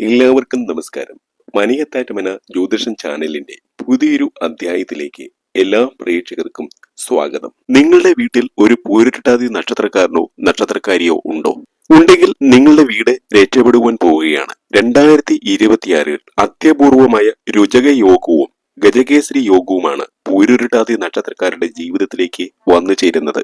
എല്ലാവർക്കും നമസ്കാരം. മണിയത്താറ്റുമന ജ്യോതിഷൻ ചാനലിന്റെ പുതിയൊരു അധ്യായത്തിലേക്ക് എല്ലാ പ്രേക്ഷകർക്കും സ്വാഗതം. നിങ്ങളുടെ വീട്ടിൽ ഒരു പൂരുരുട്ടാതി നക്ഷത്രക്കാരനോ നക്ഷത്രക്കാരിയോ ഉണ്ടോ? ഉണ്ടെങ്കിൽ നിങ്ങളുടെ വീട് രക്ഷപ്പെടുവാൻ പോവുകയാണ്. 2026 അത്യപൂർവമായ രുചക യോഗവും ഗജകേസരി യോഗവുമാണ് പൂരുരുട്ടാതി നക്ഷത്രക്കാരുടെ ജീവിതത്തിലേക്ക് വന്നു ചേരുന്നത്.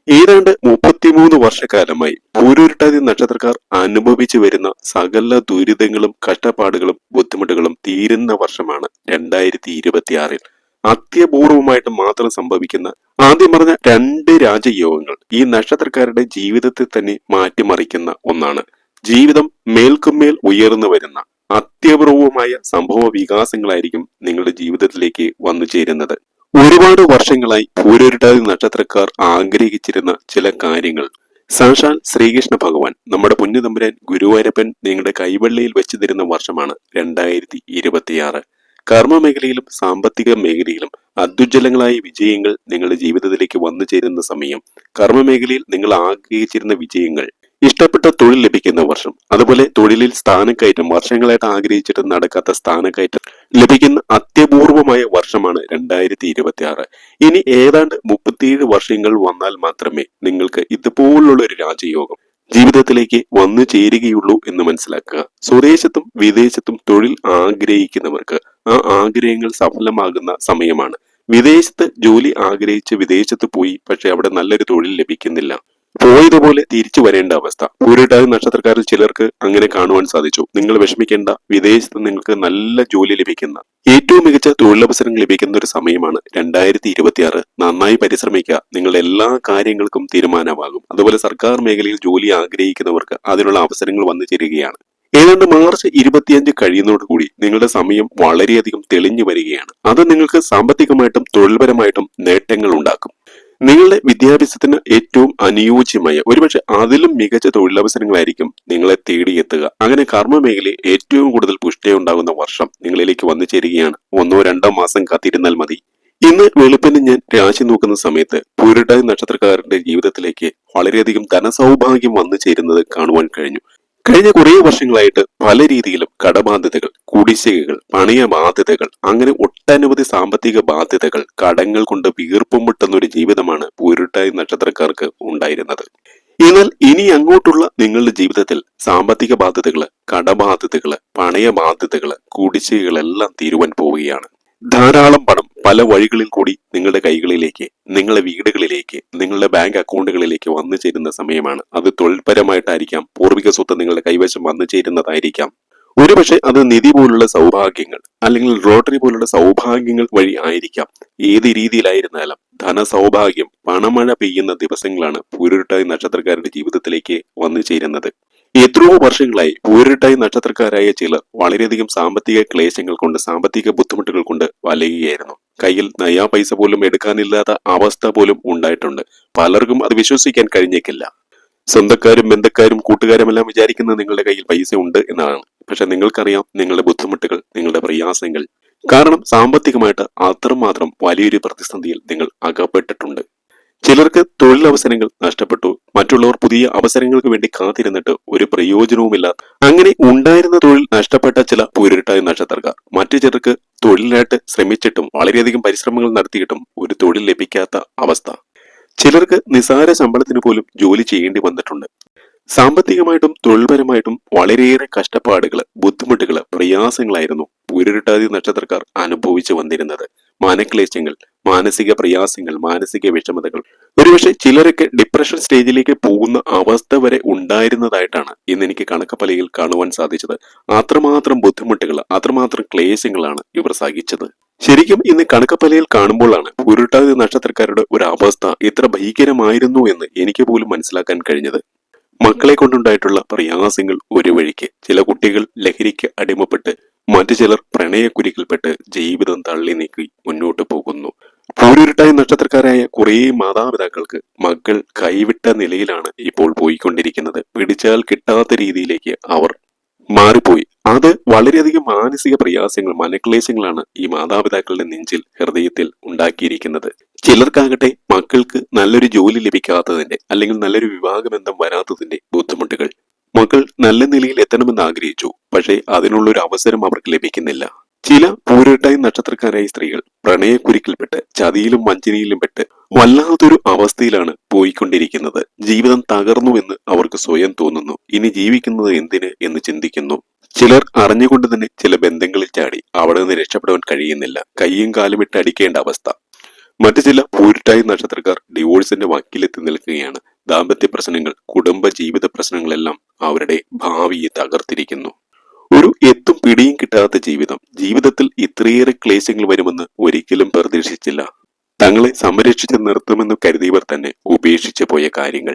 ഏതാണ്ട് 33 വർഷക്കാലമായി പൂരുരുട്ടാതി നക്ഷത്രക്കാർ അനുഭവിച്ചു വരുന്ന സകല ദുരിതങ്ങളും കഷ്ടപ്പാടുകളും ബുദ്ധിമുട്ടുകളും തീരുന്ന വർഷമാണ് 2026. അത്യപൂർവമായിട്ട് മാത്രം സംഭവിക്കുന്ന ആദ്യം പറഞ്ഞ 2 രാജയോഗങ്ങൾ ഈ നക്ഷത്രക്കാരുടെ ജീവിതത്തെ തന്നെ മാറ്റിമറിക്കുന്ന ഒന്നാണ്. ജീവിതം മേൽക്കുമേൽ ഉയർന്നു വരുന്ന അത്യപൂർവമായ സംഭവ വികാസങ്ങളായിരിക്കും നിങ്ങളുടെ ജീവിതത്തിലേക്ക് വന്നു ചേരുന്നത്. ഒരുപാട് വർഷങ്ങളായി പൂരുരുട്ടാതി നക്ഷത്രക്കാർ ആഗ്രഹിച്ചിരുന്ന ചില കാര്യങ്ങൾ സാക്ഷാൽ ശ്രീകൃഷ്ണ ഭഗവാൻ നമ്മുടെ പൊന്നുതമ്പുരാൻ ഗുരുവായൂരപ്പൻ നിങ്ങളുടെ കൈവെള്ളയിൽ വെച്ചു തരുന്ന വർഷമാണ് 2026. കർമ്മ മേഖലയിലും സാമ്പത്തിക മേഖലയിലും അത്യുജ്വലങ്ങളായ വിജയങ്ങൾ നിങ്ങളുടെ ജീവിതത്തിലേക്ക് വന്നു ചേരുന്ന സമയം, കർമ്മ മേഖലയിൽ നിങ്ങൾ ആഗ്രഹിച്ചിരുന്ന വിജയങ്ങൾ, ഇഷ്ടപ്പെട്ട തൊഴിൽ ലഭിക്കുന്ന വർഷം, അതുപോലെ തൊഴിലിൽ സ്ഥാനക്കയറ്റം, വർഷങ്ങളായിട്ട് ആഗ്രഹിച്ചിട്ട് നടക്കാത്ത സ്ഥാനക്കയറ്റം ലഭിക്കുന്ന അത്യപൂർവമായ വർഷമാണ് 2026. ഇനി ഏതാണ്ട് 37 വർഷങ്ങൾ വന്നാൽ മാത്രമേ നിങ്ങൾക്ക് ഇതുപോലുള്ള ഒരു രാജയോഗം ജീവിതത്തിലേക്ക് വന്നു ചേരുകയുള്ളൂ എന്ന് മനസ്സിലാക്കുക. സ്വദേശത്തും വിദേശത്തും തൊഴിൽ ആഗ്രഹിക്കുന്നവർക്ക് ആ ആഗ്രഹങ്ങൾ സഫലമാകുന്ന സമയമാണ്. വിദേശത്ത് ജോലി ആഗ്രഹിച്ച് വിദേശത്ത് പോയി, പക്ഷെ അവിടെ നല്ലൊരു തൊഴിൽ ലഭിക്കുന്നില്ല, പോയതുപോലെ തിരിച്ചു വരേണ്ട അവസ്ഥ. പൂരുരുട്ടാതി നക്ഷത്രക്കാരിൽ ചിലർക്ക് അങ്ങനെ കാണുവാൻ സാധിച്ചു. നിങ്ങൾ വിഷമിക്കേണ്ട, വിദേശത്ത് നിങ്ങൾക്ക് നല്ല ജോലി ലഭിക്കുന്ന, ഏറ്റവും മികച്ച തൊഴിലവസരങ്ങൾ ലഭിക്കുന്ന ഒരു സമയമാണ് 2026. നന്നായി പരിശ്രമിക്കുക, നിങ്ങളുടെ എല്ലാ കാര്യങ്ങൾക്കും തീരുമാനമാകും. അതുപോലെ സർക്കാർ മേഖലയിൽ ജോലി ആഗ്രഹിക്കുന്നവർക്ക് അതിനുള്ള അവസരങ്ങൾ വന്നു ചേരുകയാണ്. ഏതാണ്ട് മാർച്ച് 25 കഴിയുന്നതോടുകൂടി നിങ്ങളുടെ സമയം വളരെയധികം തെളിഞ്ഞു വരികയാണ്. അത് നിങ്ങൾക്ക് സാമ്പത്തികമായിട്ടും തൊഴിൽപരമായിട്ടും നേട്ടങ്ങൾ ഉണ്ടാക്കും. നിങ്ങളുടെ വിദ്യാഭ്യാസത്തിന് ഏറ്റവും അനുയോജ്യമായ, ഒരുപക്ഷെ അതിലും മികച്ച തൊഴിലവസരങ്ങളായിരിക്കും നിങ്ങളെ തേടിയെത്തുക. അങ്ങനെ കർമ്മ മേഖലയിൽ ഏറ്റവും കൂടുതൽ പുഷ്ടിയുണ്ടാകുന്ന വർഷം നിങ്ങളിലേക്ക് വന്നു ചേരുകയാണ്. 1-2 മാസം കാത്തിരുന്നാൽ മതി. ഇന്ന് വെളുപ്പിന് ഞാൻ രാശി നോക്കുന്ന സമയത്ത് പൂരുരുട്ടാതി നക്ഷത്രക്കാരന്റെ ജീവിതത്തിലേക്ക് വളരെയധികം ധനസൗഭാഗ്യം വന്നു ചേരുന്നത് കാണുവാൻ കഴിഞ്ഞു. കഴിഞ്ഞ കുറേ വർഷങ്ങളായിട്ട് പല രീതിയിലും കടബാധ്യതകൾ, കുടിശ്ശികകൾ, പണയ ബാധ്യതകൾ, അങ്ങനെ ഒട്ടനവധി സാമ്പത്തിക ബാധ്യതകൾ, കടങ്ങൾ കൊണ്ട് വീർപ്പും മുട്ടുന്ന ഒരു ജീവിതമാണ് പൂരുരുട്ടാതി നക്ഷത്രക്കാർക്ക് ഉണ്ടായിരുന്നത്. എന്നാൽ ഇനി അങ്ങോട്ടുള്ള നിങ്ങളുടെ ജീവിതത്തിൽ സാമ്പത്തിക ബാധ്യതകള്, കടബാധ്യതകള്, പണയ ബാധ്യതകള്, കുടിശ്ശികകളെല്ലാം തീരുവാൻ പോവുകയാണ്. ധാരാളം പണം പല വഴികളിൽ കൂടി നിങ്ങളുടെ കൈകളിലേക്ക്, നിങ്ങളുടെ വീടുകളിലേക്ക്, നിങ്ങളുടെ ബാങ്ക് അക്കൗണ്ടുകളിലേക്ക് വന്നു ചേരുന്ന സമയമാണ്. അത് തൊഴിൽപരമായിട്ടായിരിക്കാം, പൂർവിക സ്വത്ത് നിങ്ങളുടെ കൈവശം വന്നു ചേരുന്നതായിരിക്കാം, ഒരുപക്ഷെ അത് നിധി പോലുള്ള സൗഭാഗ്യങ്ങൾ അല്ലെങ്കിൽ ലോട്ടറി പോലുള്ള സൗഭാഗ്യങ്ങൾ വഴി ആയിരിക്കാം. ഏത് രീതിയിലായിരുന്നാലും ധനസൗഭാഗ്യം, പണമഴ പെയ്യുന്ന ദിവസങ്ങളാണ് പൂരുരുട്ടാതി നക്ഷത്രക്കാരുടെ ജീവിതത്തിലേക്ക് വന്നു ചേരുന്നത്. എത്രയോ വർഷങ്ങളായി പൂരുരുട്ടാതി നക്ഷത്രക്കാരായ ചിലർ വളരെയധികം സാമ്പത്തിക ക്ലേശങ്ങൾ കൊണ്ട്, സാമ്പത്തിക ബുദ്ധിമുട്ടുകൾ കൊണ്ട് വലയുകയായിരുന്നു. കയ്യിൽ നയാ പൈസ പോലും എടുക്കാനില്ലാത്ത അവസ്ഥ പോലും ഉണ്ടായിട്ടുണ്ട്. പലർക്കും അത് വിശ്വസിക്കാൻ കഴിഞ്ഞേക്കില്ല. സ്വന്തക്കാരും ബന്ധക്കാരും കൂട്ടുകാരും എല്ലാം വിചാരിക്കുന്നത് നിങ്ങളുടെ കയ്യിൽ പൈസ ഉണ്ട് എന്നാണ്. പക്ഷെ നിങ്ങൾക്കറിയാം നിങ്ങളുടെ ബുദ്ധിമുട്ടുകൾ, നിങ്ങളുടെ പ്രയാസങ്ങൾ. കാരണം സാമ്പത്തികമായിട്ട് അത്രമാത്രം വലിയൊരു പ്രതിസന്ധിയിൽ നിങ്ങൾ അകപ്പെട്ടിട്ടുണ്ട്. ചിലർക്ക് തൊഴിലവസരങ്ങൾ നഷ്ടപ്പെട്ടു. മറ്റുള്ളവർ പുതിയ അവസരങ്ങൾക്ക് വേണ്ടി കാത്തിരുന്നിട്ട് ഒരു പ്രയോജനവുമില്ലാത്ത, അങ്ങനെ ഉണ്ടായിരുന്ന തൊഴിൽ നഷ്ടപ്പെട്ട ചില പൂരുരുട്ടാതി നക്ഷത്രക്കാർ. മറ്റു ചിലർക്ക് തൊഴിലിനായിട്ട് ശ്രമിച്ചിട്ടും വളരെയധികം പരിശ്രമങ്ങൾ നടത്തിയിട്ടും ഒരു തൊഴിൽ ലഭിക്കാത്ത അവസ്ഥ. ചിലർക്ക് നിസാര ശമ്പളത്തിന് പോലും ജോലി ചെയ്യേണ്ടി വന്നിട്ടുണ്ട്. സാമ്പത്തികമായിട്ടും തൊഴിൽപരമായിട്ടും വളരെയേറെ കഷ്ടപ്പാടുകള്, ബുദ്ധിമുട്ടുകള്, പ്രയാസങ്ങളായിരുന്നു പൂരുരുട്ടാതി നക്ഷത്രക്കാർ അനുഭവിച്ചു വന്നിരുന്നത്. മനക്ലേശങ്ങൾ, മാനസിക പ്രയാസങ്ങൾ, മാനസിക വിഷമതകൾ, ഒരുപക്ഷെ ചിലരൊക്കെ ഡിപ്രഷൻ സ്റ്റേജിലേക്ക് പോകുന്ന അവസ്ഥ വരെ ഉണ്ടായിരുന്നതായിട്ടാണ് ഇന്ന് എനിക്ക് കണക്കപ്പലയിൽ കാണുവാൻ സാധിച്ചത്. അത്രമാത്രം ബുദ്ധിമുട്ടുകൾ, അത്രമാത്രം ക്ലേശങ്ങളാണ് ഇവർ സഹിച്ചത്. ശരിക്കും ഇന്ന് കണക്കപ്പലയിൽ കാണുമ്പോഴാണ് പൂരുരുട്ടാതി നക്ഷത്രക്കാരുടെ ഒരു അവസ്ഥ ഇത്ര ഭീകരമായിരുന്നു എന്ന് എനിക്ക് പോലും മനസ്സിലാക്കാൻ കഴിഞ്ഞത്. മക്കളെ കൊണ്ടുണ്ടായിട്ടുള്ള പ്രയാസങ്ങൾ ഒരു വഴിക്ക്, ചില കുട്ടികൾ ലഹരിക്ക് അടിമപ്പെട്ട്, മറ്റു ചിലർ പ്രണയക്കുരുക്കിൽപ്പെട്ട് ജീവിതം തള്ളി നീക്കി മുന്നോട്ട് പോകുന്നു. പൂരുരുട്ടാതി നക്ഷത്രക്കാരായ കുറേ മാതാപിതാക്കൾക്ക് മക്കൾ കൈവിട്ട നിലയിലാണ് ഇപ്പോൾ പോയിക്കൊണ്ടിരിക്കുന്നത്. പിടിച്ചാൽ കിട്ടാത്ത രീതിയിലേക്ക് അവർ മാറിപ്പോയി. അത് വളരെയധികം മാനസിക പ്രയാസങ്ങൾ, മനക്ലേശങ്ങളാണ് ഈ മാതാപിതാക്കളുടെ നെഞ്ചിൽ, ഹൃദയത്തിൽ ഉണ്ടാക്കിയിരിക്കുന്നത്. ചിലർക്കാകട്ടെ മക്കൾക്ക് നല്ലൊരു ജോലി ലഭിക്കാത്തതിന്റെ അല്ലെങ്കിൽ നല്ലൊരു വിവാഹബന്ധം വരാത്തതിന്റെ ബുദ്ധിമുട്ടുകൾ. മക്കൾ നല്ല നിലയിൽ എത്തണമെന്ന് ആഗ്രഹിച്ചു, പക്ഷേ അതിനുള്ളൊരു അവസരം അവർക്ക് ലഭിക്കുന്നില്ല. ചില പൂരട്ടായി നക്ഷത്രക്കാരായ സ്ത്രീകൾ പ്രണയക്കുരുക്കിൽപ്പെട്ട് ചതിയിലും വഞ്ചനയിലും പെട്ട് വല്ലാത്തൊരു അവസ്ഥയിലാണ് പോയിക്കൊണ്ടിരിക്കുന്നത്. ജീവിതം തകർന്നുവെന്ന് അവർക്ക് സ്വയം തോന്നുന്നു. ഇനി ജീവിക്കുന്നത് എന്തിന് എന്ന് ചിന്തിക്കുന്നു. ചിലർ അറിഞ്ഞുകൊണ്ട് തന്നെ ചില ബന്ധങ്ങളിൽ ചാടി അവിടെ നിന്ന് രക്ഷപ്പെടാൻ കഴിയുന്നില്ല. കൈയും കാലും ഇട്ട് അടിക്കേണ്ട അവസ്ഥ. മറ്റു ചില പൂരിട്ടായി നക്ഷത്രക്കാർ ഡിവോഴ്സിന്റെ വക്കിലെത്തി നിൽക്കുകയാണ്. ദാമ്പത്യ പ്രശ്നങ്ങൾ, കുടുംബ ജീവിത പ്രശ്നങ്ങളെല്ലാം അവരുടെ ഭാവിയെ തകർത്തിരിക്കുന്നു. ഒരു എത്തും പിടിയും കിട്ടാത്ത ജീവിതം. ജീവിതത്തിൽ ഇത്രയേറെ ക്ലേശങ്ങൾ വരുമെന്ന് ഒരിക്കലും പ്രതീക്ഷിച്ചില്ല. തങ്ങളെ സംരക്ഷിച്ച് നിർത്തുമെന്ന് കരുതിയവർ തന്നെ ഉപേക്ഷിച്ചു പോയ കാര്യങ്ങൾ.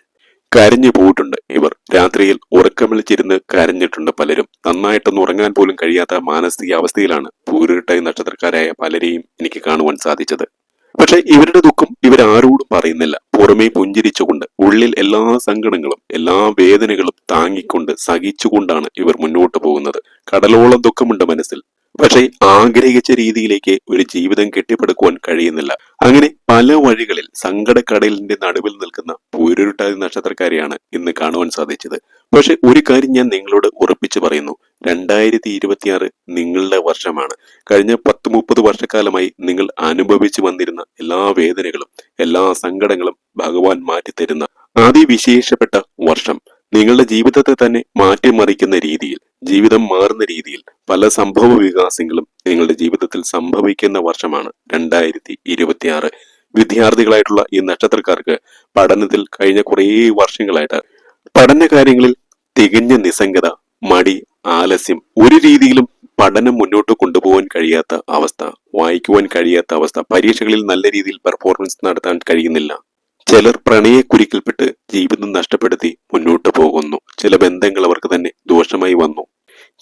കരഞ്ഞു പോയിട്ടുണ്ട് ഇവർ. രാത്രിയിൽ ഉറക്കം വിളിച്ചിരുന്ന് കരഞ്ഞിട്ടുണ്ട് പലരും. നന്നായിട്ടൊന്നും ഉറങ്ങാൻ പോലും കഴിയാത്ത മാനസികാവസ്ഥയിലാണ് പൂരിട്ടായി നക്ഷത്രക്കാരായ പലരെയും എനിക്ക് കാണുവാൻ സാധിച്ചത്. പക്ഷെ ഇവരുടെ ദുഃഖം ഇവരാരോടും പറയുന്നില്ല. പുറമേ പുഞ്ചിരിച്ചുകൊണ്ട് ഉള്ളിൽ എല്ലാ സങ്കടങ്ങളും എല്ലാ വേദനകളും താങ്ങിക്കൊണ്ട് സഹിച്ചുകൊണ്ടാണ് ഇവർ മുന്നോട്ട് പോകുന്നത്. കടലോളം ദുഃഖമുണ്ട് മനസ്സിൽ. പക്ഷേ ആഗ്രഹിച്ച രീതിയിലേക്ക് ഒരു ജീവിതം കെട്ടിപ്പടുക്കുവാൻ കഴിയുന്നില്ല. അങ്ങനെ പല വഴികളിൽ സങ്കടക്കടലിന്റെ നടുവിൽ നിൽക്കുന്ന പൂരുരുട്ടാതി നക്ഷത്രക്കാരെയാണ് ഇന്ന് കാണുവാൻ സാധിച്ചത്. പക്ഷെ ഒരു കാര്യം ഞാൻ നിങ്ങളോട് ഉറപ്പിച്ചു പറയുന്നു, 2026 നിങ്ങളുടെ വർഷമാണ്. കഴിഞ്ഞ 10-30 വർഷക്കാലമായി നിങ്ങൾ അനുഭവിച്ചു വന്നിരുന്ന എല്ലാ വേദനകളും എല്ലാ സങ്കടങ്ങളും ഭഗവാൻ മാറ്റിത്തരുന്ന അതിവിശേഷപ്പെട്ട വർഷം. നിങ്ങളുടെ ജീവിതത്തെ തന്നെ മാറ്റിമറിക്കുന്ന രീതിയിൽ, ജീവിതം മാറുന്ന രീതിയിൽ പല സംഭവ വികാസങ്ങളും നിങ്ങളുടെ ജീവിതത്തിൽ സംഭവിക്കുന്ന വർഷമാണ് 2026. വിദ്യാർത്ഥികളായിട്ടുള്ള ഈ നക്ഷത്രക്കാർക്ക് പഠനത്തിൽ കഴിഞ്ഞ കുറേ വർഷങ്ങളായിട്ട് പഠന കാര്യങ്ങളിൽ തികഞ്ഞ നിസ്സംഗത, മടി, ആലസ്യം, ഒരു രീതിയിലും പഠനം മുന്നോട്ട് കൊണ്ടുപോകാൻ കഴിയാത്ത അവസ്ഥ, വായിക്കുവാൻ കഴിയാത്ത അവസ്ഥ, പരീക്ഷകളിൽ നല്ല രീതിയിൽ പെർഫോമൻസ് നടത്താൻ കഴിയുന്നില്ല. ചിലർ പ്രണയക്കുരുക്കിൽപ്പെട്ട് ജീവിതം നഷ്ടപ്പെടുത്തി മുന്നോട്ട് പോകുന്നു. ചില ബന്ധങ്ങൾ അവർക്ക് തന്നെ ദോഷമായി വന്നു.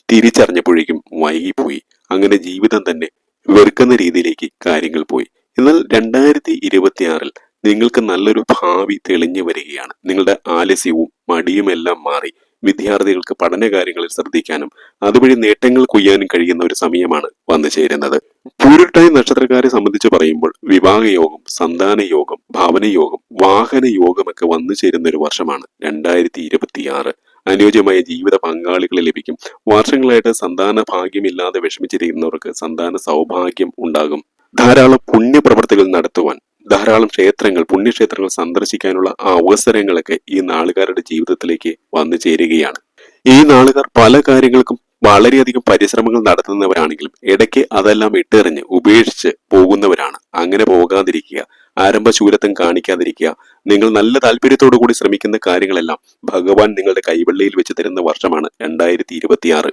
തിരിച്ചറിഞ്ഞപ്പോഴേക്കും വൈകിപ്പോയി. അങ്ങനെ ജീവിതം തന്നെ വെറുക്കുന്ന രീതിയിലേക്ക് കാര്യങ്ങൾ പോയി. എന്നാൽ 2026 നിങ്ങൾക്ക് നല്ലൊരു ഭാവി തെളിഞ്ഞു വരികയാണ്. നിങ്ങളുടെ ആലസ്യവും മടിയുമെല്ലാം മാറി വിദ്യാർത്ഥികൾക്ക് പഠന കാര്യങ്ങളിൽ ശ്രദ്ധിക്കാനും അതുവഴി നേട്ടങ്ങൾ കൊയ്യാനും കഴിയുന്ന ഒരു സമയമാണ് വന്നു ചേരുന്നത്. പൂരുട്ടായി നക്ഷത്രക്കാരെ സംബന്ധിച്ച് പറയുമ്പോൾ വിവാഹയോഗം, സന്താന യോഗം, ഭവനയോഗം, വാഹന യോഗമൊക്കെ വന്നു ചേരുന്ന ഒരു വർഷമാണ് 2026. അനുയോജ്യമായ ജീവിത പങ്കാളികളെ ലഭിക്കും. വർഷങ്ങളായിട്ട് സന്താന ഭാഗ്യമില്ലാതെ വിഷമിച്ചിരിക്കുന്നവർക്ക് സന്താന സൗഭാഗ്യം ഉണ്ടാകും. ധാരാളം പുണ്യപ്രവർത്തികൾ നടത്തുവാൻ, ധാരാളം ക്ഷേത്രങ്ങൾ, പുണ്യക്ഷേത്രങ്ങൾ സന്ദർശിക്കാനുള്ള അവസരങ്ങളൊക്കെ ഈ നാളുകാരുടെ ജീവിതത്തിലേക്ക് വന്നു ചേരുകയാണ്. ഈ നാളുകാർ പല കാര്യങ്ങൾക്കും വളരെയധികം പരിശ്രമങ്ങൾ നടത്തുന്നവരാണെങ്കിലും ഇടയ്ക്ക് അതെല്ലാം ഇട്ടെറിഞ്ഞ് ഉപേക്ഷിച്ച് പോകുന്നവരാണ്. അങ്ങനെ പോകാതിരിക്കുക, ആരംഭശൂരത്വം കാണിക്കാതിരിക്കുക. നിങ്ങൾ നല്ല താല്പര്യത്തോടു കൂടി ശ്രമിക്കുന്ന കാര്യങ്ങളെല്ലാം ഭഗവാൻ നിങ്ങളുടെ കൈവെള്ളയിൽ വെച്ച് തരുന്ന വർഷമാണ് 2026.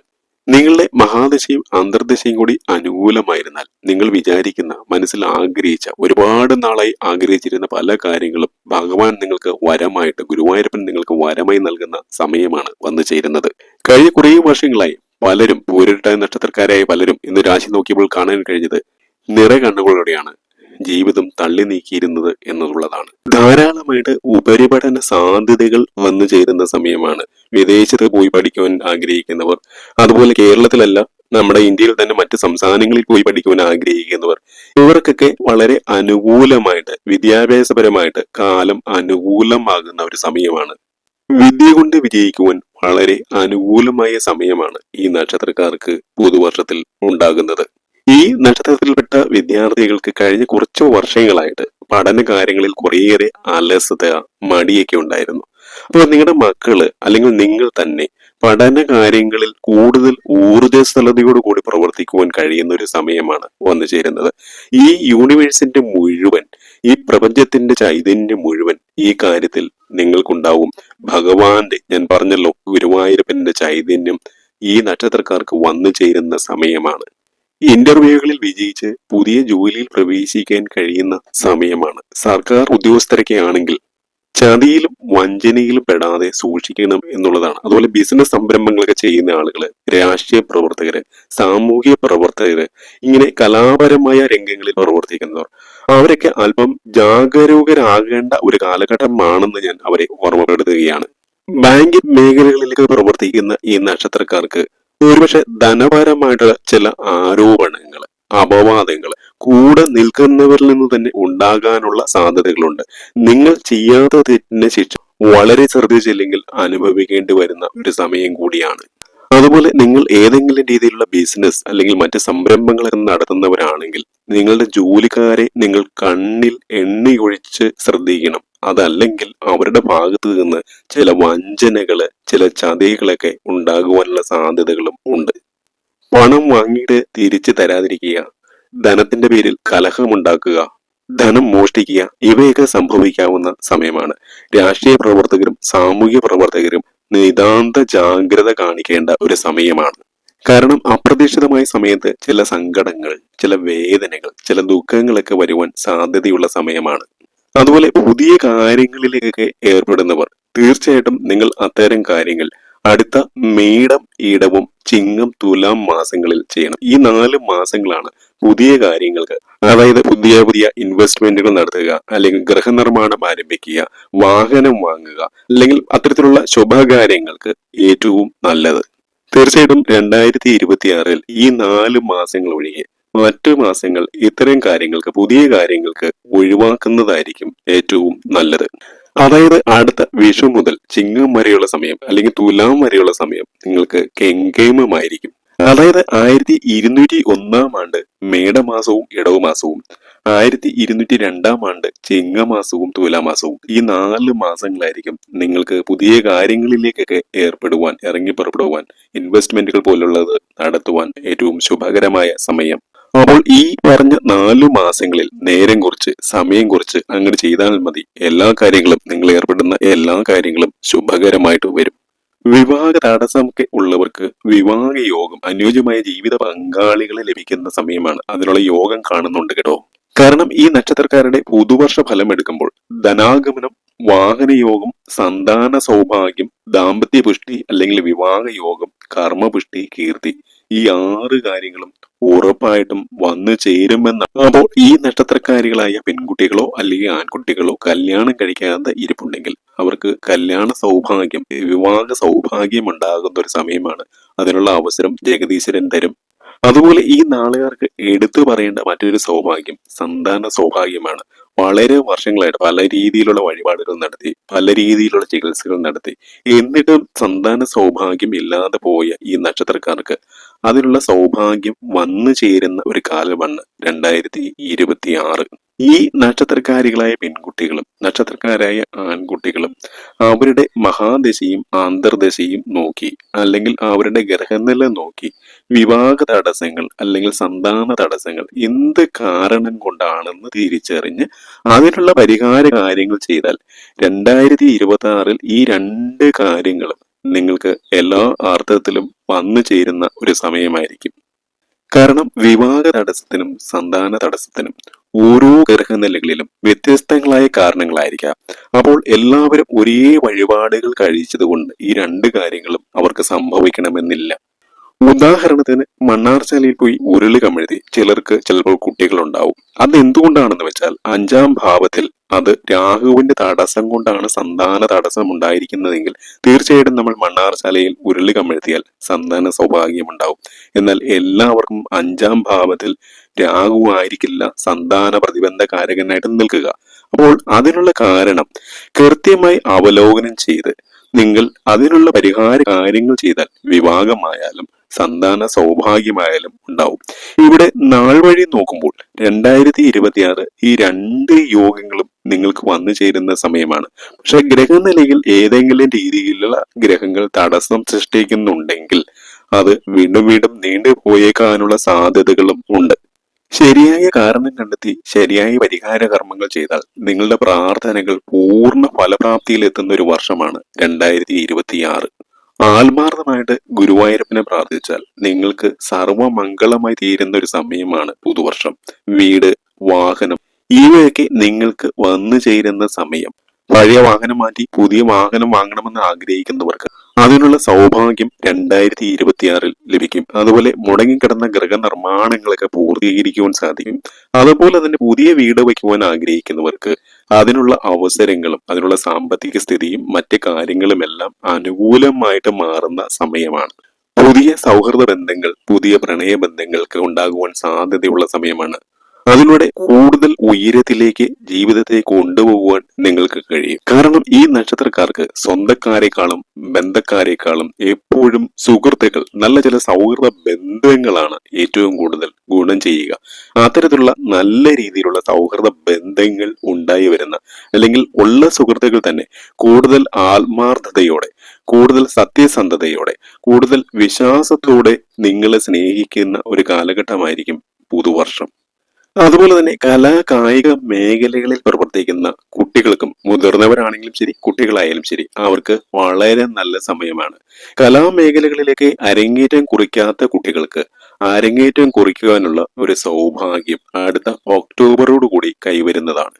നിങ്ങളുടെ മഹാദശയും അന്തർദശയും കൂടി അനുകൂലമായിരുന്നാൽ നിങ്ങൾ വിചാരിക്കുന്ന, മനസ്സിൽ ആഗ്രഹിച്ച, ഒരുപാട് നാളായി ആഗ്രഹിച്ചിരുന്ന പല കാര്യങ്ങളും ഭഗവാൻ നിങ്ങൾക്ക് വരമായിട്ട്, ഗുരുവായൂരപ്പൻ നിങ്ങൾക്ക് വരമായി നൽകുന്ന സമയമാണ് വന്നു ചേരുന്നത്. കഴിഞ്ഞ കുറേ വർഷങ്ങളായി പലരും, പൂരിട്ടായ നക്ഷത്രക്കാരായ പലരും ഇന്ന് രാശി നോക്കിയപ്പോൾ കാണാൻ കഴിഞ്ഞത് നിറ കണ്ണുകളോടെയാണ് ജീവിതം തള്ളി നീക്കിയിരുന്നത് എന്നുള്ളതാണ്. ധാരാളമായിട്ട് ഉപരിപഠന സാധ്യതകൾ വന്നു ചേരുന്ന സമയമാണ്. വിദേശത്ത് പോയി പഠിക്കുവാൻ ആഗ്രഹിക്കുന്നവർ, അതുപോലെ കേരളത്തിലല്ല നമ്മുടെ ഇന്ത്യയിൽ തന്നെ മറ്റ് സംസ്ഥാനങ്ങളിൽ പോയി പഠിക്കുവാൻ ആഗ്രഹിക്കുന്നവർ, ഇവർക്കൊക്കെ വളരെ അനുകൂലമായിട്ട്, വിദ്യാഭ്യാസപരമായിട്ട് കാലം അനുകൂലമാകുന്ന ഒരു സമയമാണ്. വിദ്യ കൊണ്ട് വിജയിക്കുവാൻ വളരെ അനുകൂലമായ സമയമാണ് ഈ നക്ഷത്രക്കാർക്ക് പുതുവർഷത്തിൽ ഉണ്ടാകുന്നത്. ഈ നക്ഷത്രത്തിൽപ്പെട്ട വിദ്യാർത്ഥികൾക്ക് കഴിഞ്ഞ കുറച്ചു വർഷങ്ങളായിട്ട് പഠന കാര്യങ്ങളിൽ കുറേയേറെ അലസത, മടിയൊക്കെ ഉണ്ടായിരുന്നു. അപ്പോൾ നിങ്ങളുടെ മക്കള് അല്ലെങ്കിൽ നിങ്ങൾ തന്നെ പഠന കാര്യങ്ങളിൽ കൂടുതൽ ഊർജ്ജസ്വലതയോട് കൂടി പ്രവർത്തിക്കുവാൻ കഴിയുന്ന ഒരു സമയമാണ് വന്നു ചേരുന്നത്. ഈ യൂണിവേഴ്സിന്റെ മുഴുവൻ, ഈ പ്രപഞ്ചത്തിന്റെ ചൈതന്യം മുഴുവൻ ഈ കാര്യത്തിൽ നിങ്ങൾക്കുണ്ടാവും. ഭഗവാന്റെ, ഞാൻ പറഞ്ഞല്ലോ, ഗുരുവായൂരപ്പന്റെ ചൈതന്യം ഈ നക്ഷത്രക്കാർക്ക് വന്നു ചേരുന്ന സമയമാണ്. ഇന്റർവ്യൂകളിൽ വിജയിച്ച് പുതിയ ജോലിയിൽ പ്രവേശിക്കാൻ കഴിയുന്ന സമയമാണ്. സർക്കാർ ഉദ്യോഗസ്ഥരൊക്കെ ആണെങ്കിൽ ചതിയിലും വഞ്ചനയിലും പെടാതെ സൂക്ഷിക്കണം എന്നുള്ളതാണ്. അതുപോലെ ബിസിനസ് സംരംഭങ്ങളൊക്കെ ചെയ്യുന്ന ആളുകള്, രാഷ്ട്രീയ പ്രവർത്തകര്, സാമൂഹിക പ്രവർത്തകര്, ഇങ്ങനെ കലാപരമായ രംഗങ്ങളിൽ പ്രവർത്തിക്കുന്നവർ, അവരൊക്കെ അല്പം ജാഗരൂകരാകേണ്ട ഒരു കാലഘട്ടമാണെന്ന് ഞാൻ അവരെ ഓർമ്മപ്പെടുത്തുകയാണ്. ബാങ്കിങ് മേഖലകളിലേക്ക് പ്രവർത്തിക്കുന്ന ഈ നക്ഷത്രക്കാർക്ക് ഒരുപക്ഷെ ധനപരമായിട്ടുള്ള ചില ആരോപണങ്ങൾ, അപവാദങ്ങൾ കൂടെ നിൽക്കുന്നവരിൽ നിന്ന് തന്നെ ഉണ്ടാകാനുള്ള സാധ്യതകളുണ്ട്. നിങ്ങൾ ചെയ്യാത്ത തെറ്റിന് ശിക്ഷ വളരെ ശ്രദ്ധിച്ചില്ലെങ്കിൽ അനുഭവിക്കേണ്ടി വരുന്ന ഒരു സമയം കൂടിയാണ്. അതുപോലെ നിങ്ങൾ ഏതെങ്കിലും രീതിയിലുള്ള ബിസിനസ് അല്ലെങ്കിൽ മറ്റ് സംരംഭങ്ങളൊക്കെ നടത്തുന്നവരാണെങ്കിൽ നിങ്ങളുടെ ജോലിക്കാരെ നിങ്ങൾ കണ്ണിൽ എണ്ണയൊഴിച്ച് ശ്രദ്ധിക്കണം. അതല്ലെങ്കിൽ അവരുടെ ഭാഗത്ത് നിന്ന് ചില വഞ്ചനകള്, ചില ചതികളൊക്കെ ഉണ്ടാകുവാനുള്ള സാധ്യതകളും ഉണ്ട്. പണം വാങ്ങിയിട്ട് തിരിച്ചു തരാതിരിക്കുക, ധനത്തിന്റെ പേരിൽ കലഹമുണ്ടാക്കുക, ധനം മോഷ്ടിക്കുക, ഇവയൊക്കെ സംഭവിക്കാവുന്ന സമയമാണ്. രാഷ്ട്രീയ പ്രവർത്തകരും സാമൂഹ്യ പ്രവർത്തകരും നിതാന്ത ജാഗ്രത കാണിക്കേണ്ട ഒരു സമയമാണ്. കാരണം അപ്രതീക്ഷിതമായ സമയത്ത് ചില സങ്കടങ്ങൾ, ചില വേദനകൾ, ചില ദുഃഖങ്ങളൊക്കെ വരുവാൻ സാധ്യതയുള്ള സമയമാണ്. അതുപോലെ പുതിയ കാര്യങ്ങളിലേക്കൊക്കെ ഏർപ്പെടുന്നവർ തീർച്ചയായിട്ടും നിങ്ങൾ അത്തരം കാര്യങ്ങൾ അടുത്ത മേടം, ഇടവം, ചിങ്ങം, തുലാം മാസങ്ങളിൽ ചെയ്യണം. ഈ 4 മാസങ്ങളാണ് പുതിയ കാര്യങ്ങൾക്ക്, അതായത് പുതിയ പുതിയ ഇൻവെസ്റ്റ്മെന്റുകൾ നടത്തുക, അല്ലെങ്കിൽ ഗൃഹനിർമ്മാണം ആരംഭിക്കുക, വാഹനം വാങ്ങുക, അല്ലെങ്കിൽ അത്തരത്തിലുള്ള ശുഭകാര്യങ്ങൾക്ക് ഏറ്റവും നല്ലത്. തീർച്ചയായിട്ടും 2026-ൽ ഈ 4 മാസങ്ങൾ ഒഴികെ മറ്റു മാസങ്ങൾ ഇത്തരം കാര്യങ്ങൾക്ക്, പുതിയ കാര്യങ്ങൾക്ക് ഒഴിവാക്കുന്നതായിരിക്കും ഏറ്റവും നല്ലത്. അതായത് അടുത്ത വിഷു മുതൽ ചിങ്ങം വരെയുള്ള സമയം അല്ലെങ്കിൽ തുലാം വരെയുള്ള സമയം നിങ്ങൾക്ക് കെങ്കേമമായിരിക്കും. അതായത് 1201 ആണ്ട് മേടമാസവും ഇടവമാസവും, 1202 ചിങ്ങമാസവും തുലാമാസവും, ഈ 4 മാസങ്ങളായിരിക്കും നിങ്ങൾക്ക് പുതിയ കാര്യങ്ങളിലേക്കൊക്കെ ഏർപ്പെടുവാൻ, ഇറങ്ങി പുറപ്പെടുവാൻ, ഇൻവെസ്റ്റ്മെന്റുകൾ പോലുള്ളത് നടത്തുവാൻ ഏറ്റവും ശുഭകരമായ സമയം. അപ്പോൾ ഈ പറഞ്ഞ 4 മാസങ്ങളിൽ നേരം കുറിച്ച്, സമയം കുറിച്ച് അങ്ങനെ ചെയ്താൽ മതി. എല്ലാ കാര്യങ്ങളും, നിങ്ങൾ ഏർപ്പെടുന്ന എല്ലാ കാര്യങ്ങളും ശുഭകരമായിട്ട് വരും. വിവാഹ തടസ്സമൊക്കെ ഉള്ളവർക്ക് വിവാഹ യോഗം, അനുയോജ്യമായ ജീവിത പങ്കാളികളെ ലഭിക്കുന്ന സമയമാണ്. അതിനുള്ള യോഗം കാണുന്നുണ്ട് കേട്ടോ. കാരണം ഈ നക്ഷത്രക്കാരുടെ പുതുവർഷ ഫലം എടുക്കുമ്പോൾ ധനാഗമനം, വാഹനയോഗം, സന്താന സൗഭാഗ്യം, ദാമ്പത്യ പുഷ്ടി അല്ലെങ്കിൽ വിവാഹ യോഗം, കർമ്മപുഷ്ടി, കീർത്തി, ഈ 6 കാര്യങ്ങളും ഉറപ്പായിട്ടും വന്നു ചേരുമെന്നാണ്. അപ്പോൾ ഈ നക്ഷത്രക്കാരികളായ പെൺകുട്ടികളോ അല്ലെങ്കിൽ ആൺകുട്ടികളോ കല്യാണം കഴിക്കാതെ ഇരിപ്പുണ്ടെങ്കിൽ അവർക്ക് കല്യാണ സൗഭാഗ്യം, വിവാഹ സൗഭാഗ്യം ഉണ്ടാകുന്ന ഒരു സമയമാണ്. അതിനുള്ള അവസരം ജഗദീശ്വരൻ തരും. അതുപോലെ ഈ നാളുകാർക്ക് എടുത്തു പറയേണ്ട മറ്റൊരു സൗഭാഗ്യം സന്താന സൗഭാഗ്യമാണ്. വളരെ വർഷങ്ങളായിട്ട് പല രീതിയിലുള്ള വഴിപാടുകൾ നടത്തി, പല രീതിയിലുള്ള ചികിത്സകൾ നടത്തി, എന്നിട്ടും സന്താന സൗഭാഗ്യം ഇല്ലാതെ പോയ ഈ നക്ഷത്രക്കാർക്ക് അതിനുള്ള സൗഭാഗ്യം വന്നു ചേരുന്ന ഒരു കാലമാണ് 2026. ഈ നക്ഷത്രക്കാരികളായ പെൺകുട്ടികളും നക്ഷത്രക്കാരായ ആൺകുട്ടികളും അവരുടെ മഹാദശയും അന്തർദശയും നോക്കി, അല്ലെങ്കിൽ അവരുടെ ഗ്രഹനില നോക്കി, വിവാഹ തടസ്സങ്ങൾ അല്ലെങ്കിൽ സന്താന തടസ്സങ്ങൾ എന്ത് കാരണം കൊണ്ടാണെന്ന് തിരിച്ചറിഞ്ഞ് അതിനുള്ള പരിഹാര കാര്യങ്ങൾ ചെയ്താൽ 2026-ൽ ഈ 2 കാര്യങ്ങളും നിങ്ങൾക്ക് എല്ലാ അർത്ഥത്തിലും വന്നു ചേരുന്ന ഒരു സമയമായിരിക്കും. കാരണം വിവാഹ തടസ്സത്തിനും സന്താന തടസ്സത്തിനും ഓരോ ഗ്രഹനിലകളിലും വ്യത്യസ്തങ്ങളായ കാരണങ്ങളായിരിക്കാം. അപ്പോൾ എല്ലാവരും ഒരേ വഴിപാടുകൾ കഴിച്ചതുകൊണ്ട് ഈ 2 കാര്യങ്ങളും അവർക്ക് സംഭവിക്കണമെന്നില്ല. ഉദാഹരണത്തിന് മണ്ണാർശാലയിൽ പോയി ഉരുളി കമിഴ്ത്തി ചിലർക്ക് ചിലപ്പോൾ കുട്ടികളുണ്ടാവും. അത് എന്തുകൊണ്ടാണെന്ന് വെച്ചാൽ 5-ാം ഭാവത്തിൽ അത് രാഹുവിന്റെ തടസ്സം കൊണ്ടാണ് സന്താന തടസ്സം ഉണ്ടായിരിക്കുന്നതെങ്കിൽ തീർച്ചയായിട്ടും നമ്മൾ മണ്ണാർശാലയിൽ ഉരുളി കമിഴ്ത്തിയാൽ സന്താന സൗഭാഗ്യം ഉണ്ടാവും. എന്നാൽ എല്ലാവർക്കും 5-ാം ഭാവത്തിൽ രാഹു ആയിരിക്കില്ല സന്താന പ്രതിബന്ധ കാരകനായിട്ട് നിൽക്കുക. അപ്പോൾ അതിനുള്ള കാരണം കൃത്യമായി അവലോകനം ചെയ്ത് നിങ്ങൾ അതിനുള്ള പരിഹാര കാര്യങ്ങൾ ചെയ്താൽ വിവാഹമായാലും സന്താന സൗഭാഗ്യമായാലും ഉണ്ടാവും. ഇവിടെ നാൾ വഴി നോക്കുമ്പോൾ 2026 ഈ 2 യോഗങ്ങളും നിങ്ങൾക്ക് വന്നു ചേരുന്ന സമയമാണ്. പക്ഷെ ഗ്രഹനിലയിൽ ഏതെങ്കിലും രീതിയിലുള്ള ഗ്രഹങ്ങൾ തടസ്സം സൃഷ്ടിക്കുന്നുണ്ടെങ്കിൽ അത് വീണ്ടും വീണ്ടും നീണ്ടു പോയേക്കാനുള്ള സാധ്യതകളും ഉണ്ട്. ശരിയായ കാരണം കണ്ടെത്തി ശരിയായ പരിഹാര കർമ്മങ്ങൾ ചെയ്താൽ നിങ്ങളുടെ പ്രാർത്ഥനകൾ പൂർണ്ണ ഫലപ്രാപ്തിയിൽ എത്തുന്ന ഒരു വർഷമാണ് 2026. ആത്മാർത്ഥമായിട്ട് ഗുരുവായൂരപ്പനെ പ്രാർത്ഥിച്ചാൽ നിങ്ങൾക്ക് സർവമംഗളമായി തീരുന്ന ഒരു സമയമാണ് പുതുവർഷം. വീട്, വാഹനം, ഇവയൊക്കെ നിങ്ങൾക്ക് വന്നു ചേരുന്ന സമയം. പഴയ വാഹനം മാറ്റി പുതിയ വാഹനം വാങ്ങണമെന്ന് ആഗ്രഹിക്കുന്നവർക്ക് അതിനുള്ള സൗഭാഗ്യം 2026-ൽ ലഭിക്കും. അതുപോലെ മുടങ്ങിക്കിടന്ന ഗൃഹനിർമ്മാണങ്ങളൊക്കെ പൂർത്തീകരിക്കുവാൻ സാധിക്കും. അതുപോലെ തന്നെ പുതിയ വീട് വയ്ക്കുവാൻ ആഗ്രഹിക്കുന്നവർക്ക് അതിനുള്ള അവസരങ്ങളും അതിനുള്ള സാമ്പത്തിക സ്ഥിതിയും മറ്റ് കാര്യങ്ങളുമെല്ലാം അനുകൂലമായിട്ട് മാറുന്ന സമയമാണ്. പുതിയ സൗഹൃദ ബന്ധങ്ങൾ, പുതിയ പ്രണയ ബന്ധങ്ങൾക്ക് ഉണ്ടാകുവാൻ സാധ്യതയുള്ള സമയമാണ്. അതിലൂടെ കൂടുതൽ ഉയരത്തിലേക്ക് ജീവിതത്തെ കൊണ്ടുപോകുവാൻ നിങ്ങൾക്ക് കഴിയും. കാരണം ഈ നക്ഷത്രക്കാർക്ക് സ്വന്തക്കാരെക്കാളും ബന്ധക്കാരെക്കാളും എപ്പോഴും സുഹൃത്തുക്കൾ, നല്ല ചില സൗഹൃദ ബന്ധങ്ങളാണ് ഏറ്റവും കൂടുതൽ ഗുണം ചെയ്യുക. അത്തരത്തിലുള്ള നല്ല രീതിയിലുള്ള സൗഹൃദ ബന്ധങ്ങൾ ഉണ്ടായി വരുന്ന, അല്ലെങ്കിൽ ഉള്ള സുഹൃത്തുക്കൾ തന്നെ കൂടുതൽ ആത്മാർത്ഥതയോടെ, കൂടുതൽ സത്യസന്ധതയോടെ, കൂടുതൽ വിശ്വാസത്തോടെ നിങ്ങളെ സ്നേഹിക്കുന്ന ഒരു കാലഘട്ടമായിരിക്കും പുതുവർഷം. അതുപോലെ തന്നെ കലാ കായിക മേഖലകളിൽ പ്രവർത്തിക്കുന്ന കുട്ടികൾക്കും, മുതിർന്നവരാണെങ്കിലും ശരി കുട്ടികളായാലും ശരി, അവർക്ക് വളരെ നല്ല സമയമാണ്. കലാമേഖലകളിലേക്ക് അരങ്ങേറ്റം കുറിക്കാത്ത കുട്ടികൾക്ക് അരങ്ങേറ്റം കുറിക്കുവാനുള്ള ഒരു സൗഭാഗ്യം അടുത്ത ഒക്ടോബറോട് കൂടി കൈവരുന്നതാണ്.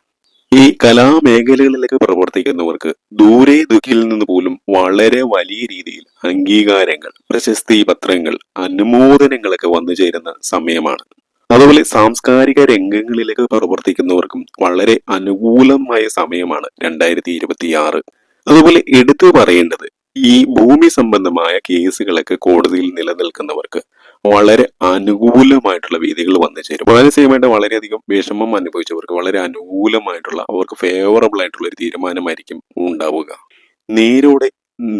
ഈ കലാമേഖലകളിലേക്ക് പ്രവർത്തിക്കുന്നവർക്ക് ദൂരെ ദുഃഖിൽ നിന്ന് പോലും വളരെ വലിയ രീതിയിൽ അംഗീകാരങ്ങൾ, പ്രശസ്തി പത്രങ്ങൾ, അനുമോദനങ്ങളൊക്കെ വന്നു ചേരുന്ന സമയമാണ്. അതുപോലെ സാംസ്കാരിക രംഗങ്ങളിലേക്ക് പ്രവർത്തിക്കുന്നവർക്കും വളരെ അനുകൂലമായ സമയമാണ് 2026. അതുപോലെ എടുത്തു പറയേണ്ടത്, ഈ ഭൂമി സംബന്ധമായ കേസുകളൊക്കെ കോടതിയിൽ നിലനിൽക്കുന്നവർക്ക് വളരെ അനുകൂലമായിട്ടുള്ള വിധികൾ വന്നു ചേരും. മാനസികമായിട്ട് വളരെയധികം വിഷമം അനുഭവിച്ചവർക്ക് വളരെ അനുകൂലമായിട്ടുള്ള, അവർക്ക് ഫേവറബിൾ ആയിട്ടുള്ള ഒരു തീരുമാനമായിരിക്കും ഉണ്ടാവുക. നേരോടെ,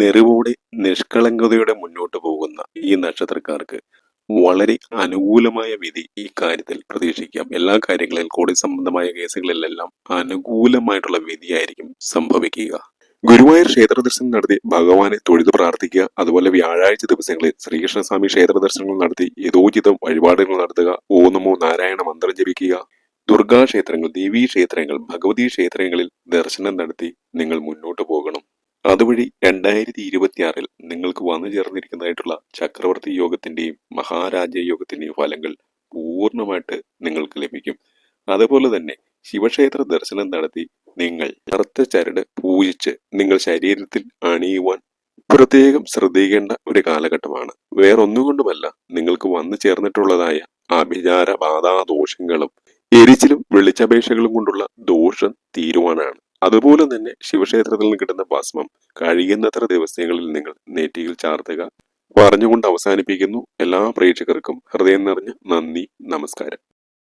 നെറിവോടെ, നിഷ്കളങ്കതയോടെ മുന്നോട്ട് പോകുന്ന ഈ നക്ഷത്രക്കാർക്ക് വളരെ അനുകൂലമായ വിധി ഈ കാര്യത്തിൽ പ്രതീക്ഷിക്കാം. എല്ലാ കാര്യങ്ങളിലും, കോടതി സംബന്ധമായ കേസുകളിലെല്ലാം അനുകൂലമായിട്ടുള്ള വിധിയായിരിക്കും സംഭവിക്കുക. ഗുരുവായൂർ ക്ഷേത്ര ദർശനം നടത്തി ഭഗവാനെ തൊഴുതു പ്രാർത്ഥിക്കുക. അതുപോലെ വ്യാഴാഴ്ച ദിവസങ്ങളിൽ ശ്രീകൃഷ്ണസ്വാമി ക്ഷേത്ര ദർശനങ്ങൾ നടത്തി യഥോചിതം വഴിപാടുകൾ നടത്തുക. ഓം നമോ നാരായണ മന്ത്രം ജപിക്കുക. ദുർഗാ ക്ഷേത്രങ്ങൾ, ദേവീ ക്ഷേത്രങ്ങൾ, ഭഗവതി ക്ഷേത്രങ്ങളിൽ ദർശനം നടത്തി നിങ്ങൾ മുന്നോട്ട് പോകണം. അതുവഴി 2026 നിങ്ങൾക്ക് വന്നു ചേർന്നിരിക്കുന്നതായിട്ടുള്ള ചക്രവർത്തി യോഗത്തിന്റെയും മഹാരാജ യോഗത്തിന്റെയും ഫലങ്ങൾ പൂർണ്ണമായിട്ട് നിങ്ങൾക്ക് ലഭിക്കും. അതുപോലെ തന്നെ ശിവക്ഷേത്ര ദർശനം നടത്തി നിങ്ങൾ കറുത്ത ചരട് പൂജിച്ച് നിങ്ങൾ ശരീരത്തിൽ അണിയുവാൻ പ്രത്യേകം ശ്രദ്ധിക്കേണ്ട ഒരു കാലഘട്ടമാണ്. വേറൊന്നുകൊണ്ടുമല്ല, നിങ്ങൾക്ക് വന്നു ചേർന്നിട്ടുള്ളതായ ആഭിചാര ബാധാ ദോഷങ്ങളും എരിച്ചിലും വെളിച്ചപേക്ഷകളും കൊണ്ടുള്ള ദോഷം തീരുവാനാണ്. അതുപോലെ തന്നെ ശിവക്ഷേത്രത്തിൽ നിന്ന് കിട്ടുന്ന ഭസ്മം കഴിയുന്നത്ര ദിവസങ്ങളിൽ നിങ്ങൾ നെറ്റിയിൽ ചാർത്തുക. പറഞ്ഞുകൊണ്ട് അവസാനിപ്പിക്കുന്നു. എല്ലാ പ്രേക്ഷകർക്കും ഹൃദയം നിറഞ്ഞ നന്ദി, നമസ്കാരം.